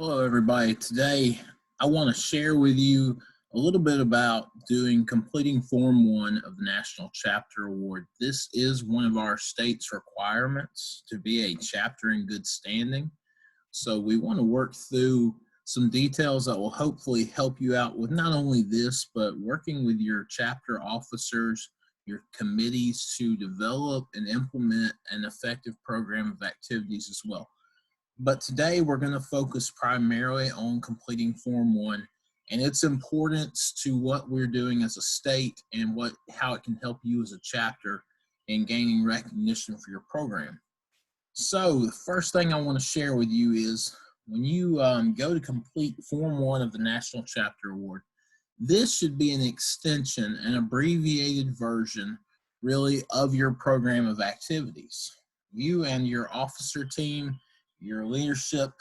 Hello, everybody. Today, I want to share with you a little bit about completing Form 1 of the National Chapter Award. This is one of our state's requirements to be a chapter in good standing. So we want to work through some details that will hopefully help you out with not only this, but working with your chapter officers, your committees to develop and implement an effective program of activities as well. But today we're going to focus primarily on completing Form 1 and its importance to what we're doing as a state and how it can help you as a chapter in gaining recognition for your program. So the first thing I want to share with you is when you go to complete Form 1 of the National Chapter Award, this should be an extension, an abbreviated version really of your program of activities. You and your officer team, your leadership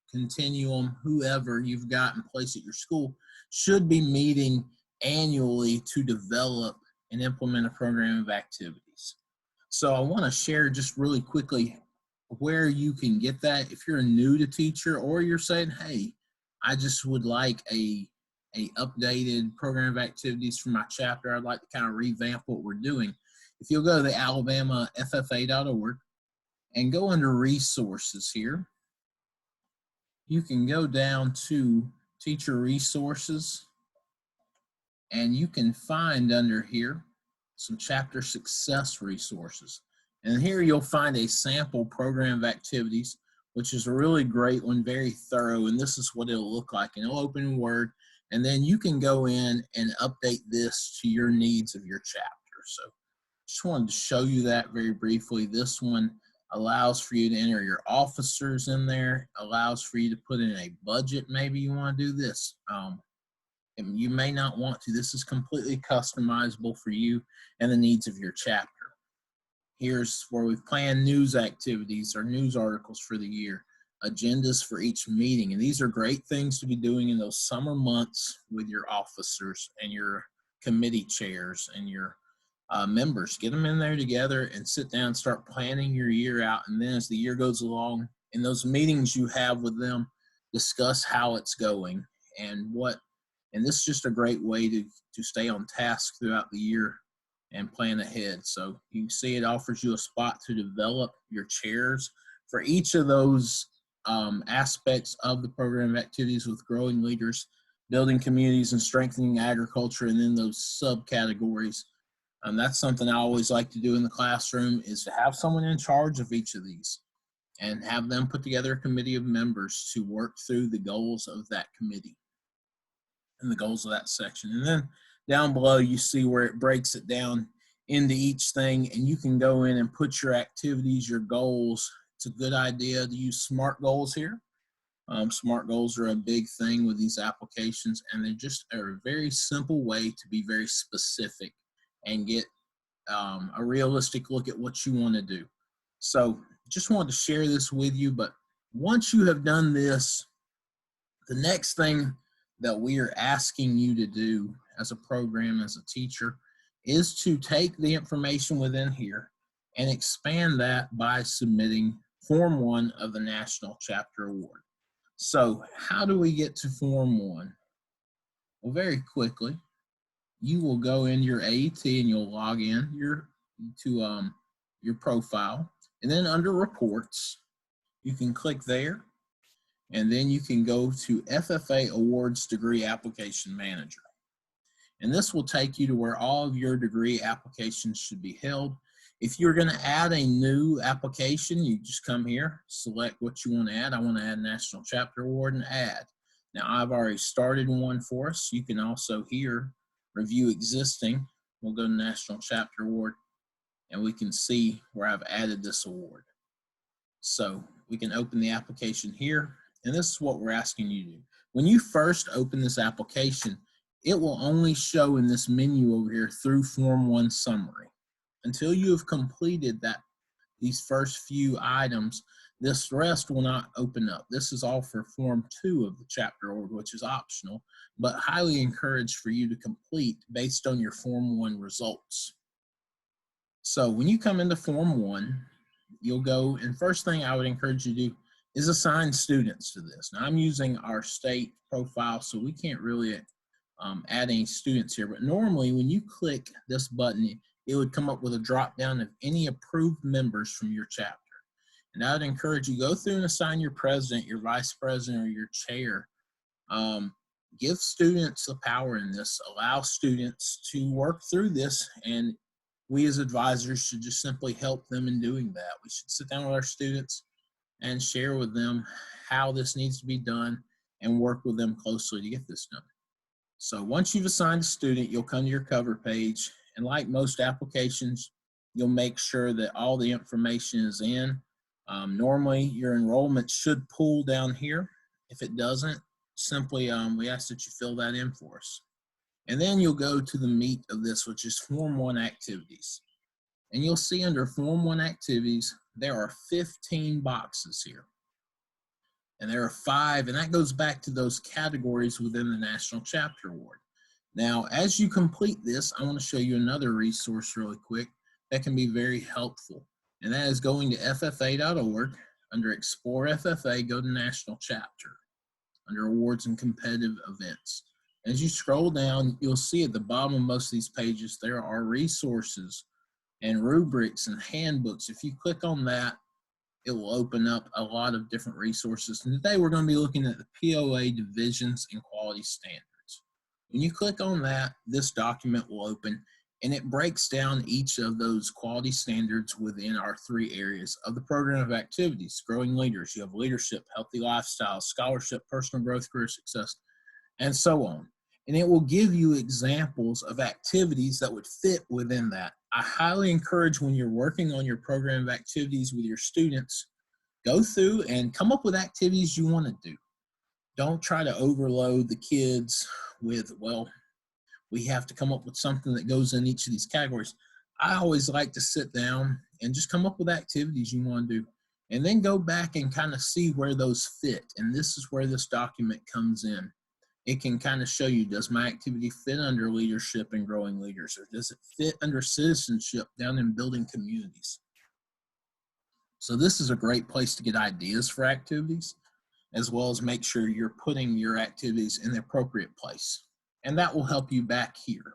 continuum, whoever you've got in place at your school, should be meeting annually to develop and implement a program of activities. So I want to share just really quickly where you can get that. If you're new to teacher or you're saying, hey, I just would like a updated program of activities for my chapter, I'd like to kind of revamp what we're doing. If you'll go to the alabamaffa.org and go under resources here, you can go down to teacher resources and you can find under here some chapter success resources. And here you'll find a sample program of activities, which is a really great one, very thorough. And this is what it'll look like. And it'll open in Word. And then you can go in and update this to your needs of your chapter. So just wanted to show you that very briefly. This one allows for you to enter your officers in there, allows for you to put in a budget. Maybe you want to do this. You may not want to. This is completely customizable for you and the needs of your chapter. Here's where we've planned news activities or news articles for the year, agendas for each meeting. And these are great things to be doing in those summer months with your officers and your committee chairs and your members. Get them in there together and sit down and start planning your year out. And then as the year goes along, in those meetings you have with them, discuss how it's going and this is just a great way to stay on task throughout the year and plan ahead. So you can see it offers you a spot to develop your chairs for each of those aspects of the program activities with growing leaders, building communities and strengthening agriculture, and then those subcategories. That's something I always like to do in the classroom is to have someone in charge of each of these and have them put together a committee of members to work through the goals of that committee and the goals of that section. And then down below, you see where it breaks it down into each thing, and you can go in and put your activities, your goals. It's a good idea to use SMART goals here. SMART goals are a big thing with these applications, and they're just a very simple way to be very specific and get a realistic look at what you want to do. So just wanted to share this with you, but once you have done this, the next thing that we are asking you to do as a program, as a teacher, is to take the information within here and expand that by submitting Form 1 of the National Chapter Award. So how do we get to Form 1? Well, very quickly, you will go in your AET and you'll log in to your profile. And then under Reports, you can click there. And then you can go to FFA Awards Degree Application Manager. And this will take you to where all of your degree applications should be held. If you're going to add a new application, you just come here, select what you want to add. I want to add National Chapter Award and add. Now, I've already started one for us. You can also here review existing. We'll go to National Chapter Award, and we can see where I've added this award. So we can open the application here. And this is what we're asking you to do. When you first open this application, it will only show in this menu over here through Form 1 Summary. Until you have completed these first few items, this rest will not open up. This is all for Form 2 of the Chapter Award, which is optional, but highly encouraged for you to complete based on your Form 1 results. So when you come into Form 1, you'll go, and first thing I would encourage you to do is assign students to this. Now I'm using our state profile, so we can't really add any students here, but normally when you click this button, it would come up with a drop down of any approved members from your chapter. And I would encourage you, go through and assign your president, your vice president, or your chair. Give students the power in this, allow students to work through this, and we as advisors should just simply help them in doing that. We should sit down with our students and share with them how this needs to be done and work with them closely to get this done. So once you've assigned a student, you'll come to your cover page, and like most applications, you'll make sure that all the information is in. Normally, your enrollment should pull down here. If it doesn't, simply we ask that you fill that in for us. And then you'll go to the meat of this, which is Form 1 activities. And you'll see under Form 1 activities, there are 15 boxes here. And there are 5, and that goes back to those categories within the National Chapter Award. Now, as you complete this, I want to show you another resource really quick that can be very helpful. And that is going to FFA.org. Under Explore FFA, go to National Chapter. Under Awards and Competitive Events. As you scroll down, you'll see at the bottom of most of these pages, there are resources and rubrics and handbooks. If you click on that, it will open up a lot of different resources. And today we're going to be looking at the POA divisions and quality standards. When you click on that, this document will open, and it breaks down each of those quality standards within our 3 areas of the program of activities. Growing leaders, you have leadership, healthy lifestyle, scholarship, personal growth, career success, and so on. And it will give you examples of activities that would fit within that. I highly encourage, when you're working on your program of activities with your students, go through and come up with activities you want to do. Don't try to overload the kids with, well, we have to come up with something that goes in each of these categories. I always like to sit down and just come up with activities you want to do, and then go back and kind of see where those fit. And this is where this document comes in. It can kind of show you, does my activity fit under leadership and growing leaders, or does it fit under citizenship down in building communities? So this is a great place to get ideas for activities, as well as make sure you're putting your activities in the appropriate place. And that will help you back here.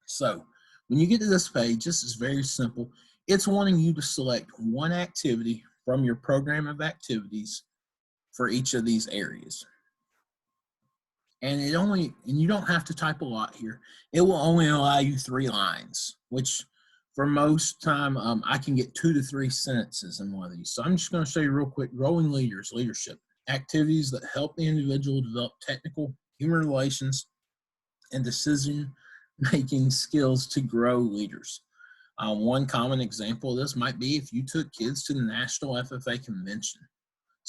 So when you get to this page, this is very simple. It's wanting you to select one activity from your program of activities for each of these areas. And you don't have to type a lot here. It will only allow you 3 lines, which for most time, I can get 2 to 3 sentences in one of these. So I'm just going to show you real quick. Growing leaders, leadership, activities that help the individual develop technical, human relations, and decision-making skills to grow leaders. One common example of this might be if you took kids to the National FFA Convention.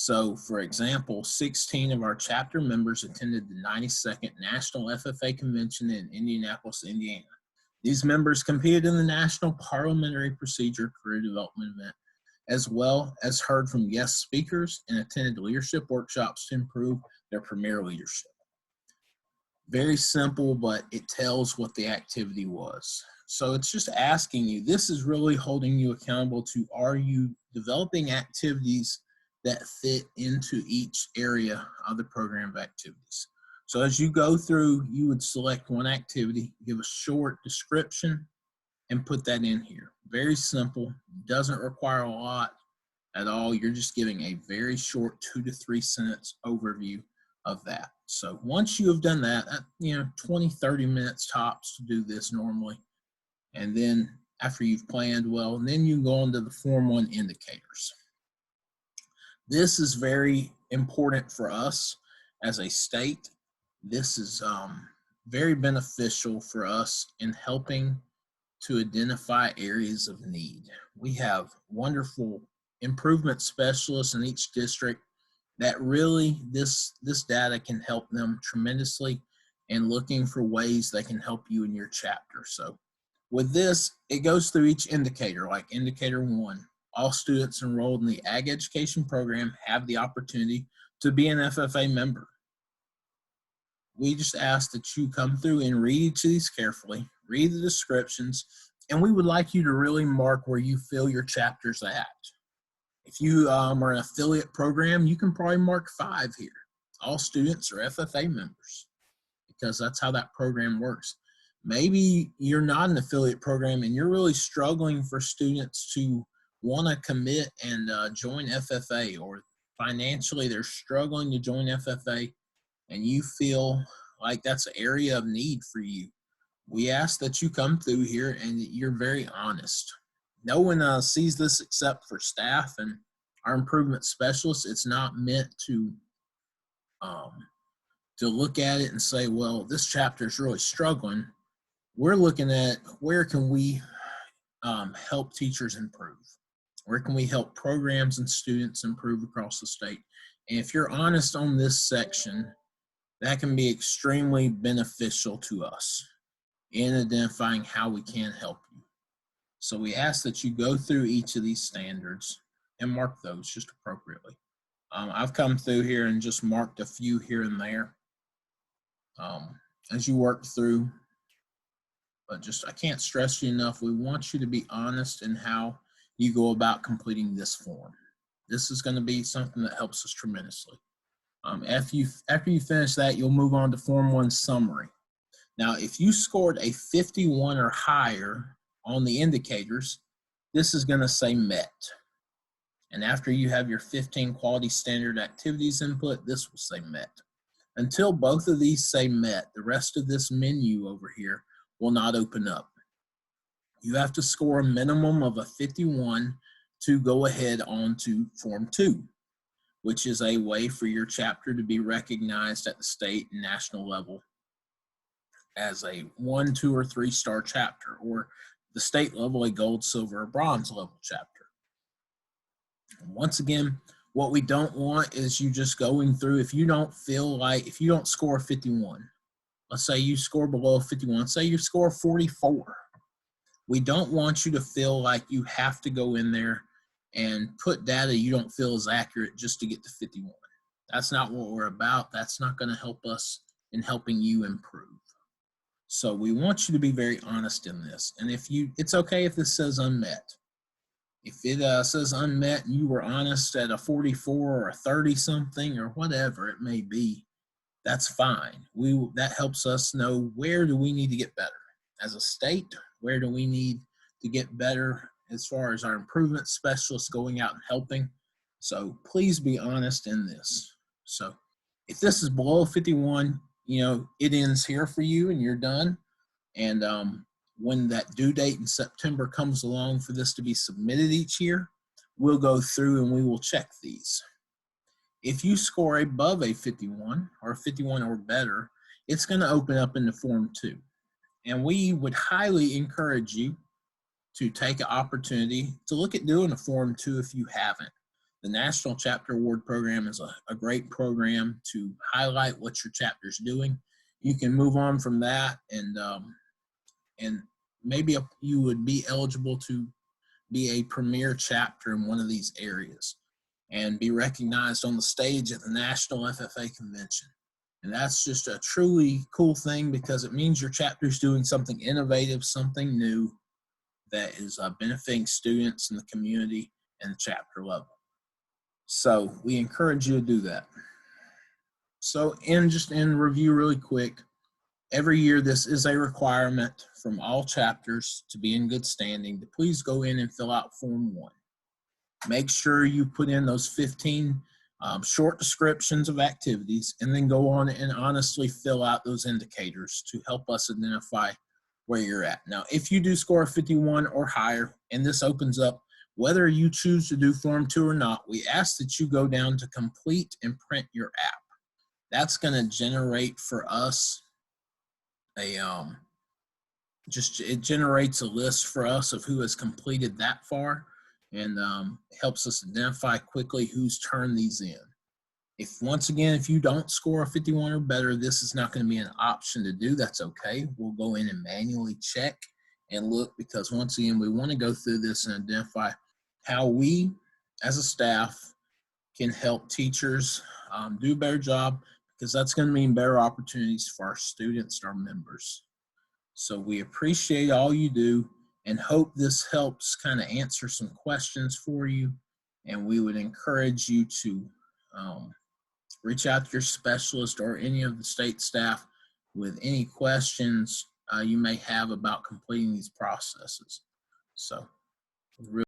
So, for example, 16 of our chapter members attended the 92nd National FFA Convention in Indianapolis, Indiana. These members competed in the National Parliamentary Procedure Career Development event, as well as heard from guest speakers and attended leadership workshops to improve their premier leadership. Very simple, but it tells what the activity was. So it's just asking you, this is really holding you accountable to, are you developing activities that fit into each area of the program of activities? So as you go through, you would select one activity, give a short description, and put that in here. Very simple, doesn't require a lot at all. You're just giving a very short 2 to 3 sentence overview of that. So once you have done that, 20, 30 minutes tops to do this normally. And then after you've planned well, then you can go on to the Form 1 indicators. This is very important for us as a state. This is very beneficial for us in helping to identify areas of need. We have wonderful improvement specialists in each district that really, this data can help them tremendously in looking for ways they can help you in your chapter. So with this, it goes through each indicator, like indicator 1. All students enrolled in the Ag Education program have the opportunity to be an FFA member. We just ask that you come through and read each of these carefully, read the descriptions, and we would like you to really mark where you feel your chapter's at. If you are an affiliate program, you can probably mark 5 here. All students are FFA members because that's how that program works. Maybe you're not an affiliate program and you're really struggling for students to want to commit and join FFA, or financially they're struggling to join FFA and you feel like that's an area of need for you. We ask that you come through here and you're very honest. No one sees this except for staff and our improvement specialists. It's not meant to look at it and say, well, this chapter is really struggling. We're looking at where can we help teachers improve? Where can we help programs and students improve across the state? And if you're honest on this section, that can be extremely beneficial to us in identifying how we can help you. So we ask that you go through each of these standards and mark those just appropriately. I've come through here and just marked a few here and there as you work through, but I can't stress you enough, we want you to be honest in how you go about completing this form. This is going to be something that helps us tremendously. After you finish that, you'll move on to Form 1 summary. Now, if you scored a 51 or higher on the indicators, this is going to say met. And after you have your 15 quality standard activities input, this will say met. Until both of these say met, the rest of this menu over here will not open up. You have to score a minimum of a 51 to go ahead on to Form 2, which is a way for your chapter to be recognized at the state and national level as a 1, 2, or 3-star chapter, or the state level, a gold, silver, or bronze level chapter. Once again, what we don't want is you just going through, if you don't score 51, let's say you score below 51, say you score 44. We don't want you to feel like you have to go in there and put data you don't feel is accurate just to get to 51. That's not what we're about. That's not going to help us in helping you improve. So we want you to be very honest in this. And it's okay if this says unmet. If it says unmet and you were honest at a 44 or a 30 something or whatever it may be, that's fine. That helps us know where do we need to get better. As a state, where do we need to get better as far as our improvement specialists going out and helping. So please be honest in this. So if this is below 51, it ends here for you and you're done. And when that due date in September comes along for this to be submitted each year, we'll go through and we will check these. If you score above a 51 or 51 or better, it's going to open up into Form 2. And we would highly encourage you to take an opportunity to look at doing a Form 2 if you haven't. The National Chapter Award Program is a great program to highlight what your chapter is doing. You can move on from that and maybe you would be eligible to be a premier chapter in one of these areas and be recognized on the stage at the National FFA Convention. And that's just a truly cool thing because it means your chapter is doing something innovative, something new that is benefiting students in the community and the chapter level. So we encourage you to do that. So in review really quick, every year this is a requirement from all chapters to be in good standing to please go in and fill out Form 1. Make sure you put in those 15 short descriptions of activities and then go on and honestly fill out those indicators to help us identify where you're at. Now, if you do score a 51 or higher and this opens up, whether you choose to do Form 2 or not, we ask that you go down to complete and print your app. That's going to generate for us it generates a list for us of who has completed that far and helps us identify quickly who's turned these in. Once again, if you don't score a 51 or better, this is not going to be an option to do. That's okay. We'll go in and manually check and look because once again, we want to go through this and identify how we as a staff can help teachers do a better job because that's going to mean better opportunities for our students and our members. So we appreciate all you do and hope this helps kind of answer some questions for you And we would encourage you to reach out to your specialist or any of the state staff with any questions you may have about completing these processes. So, really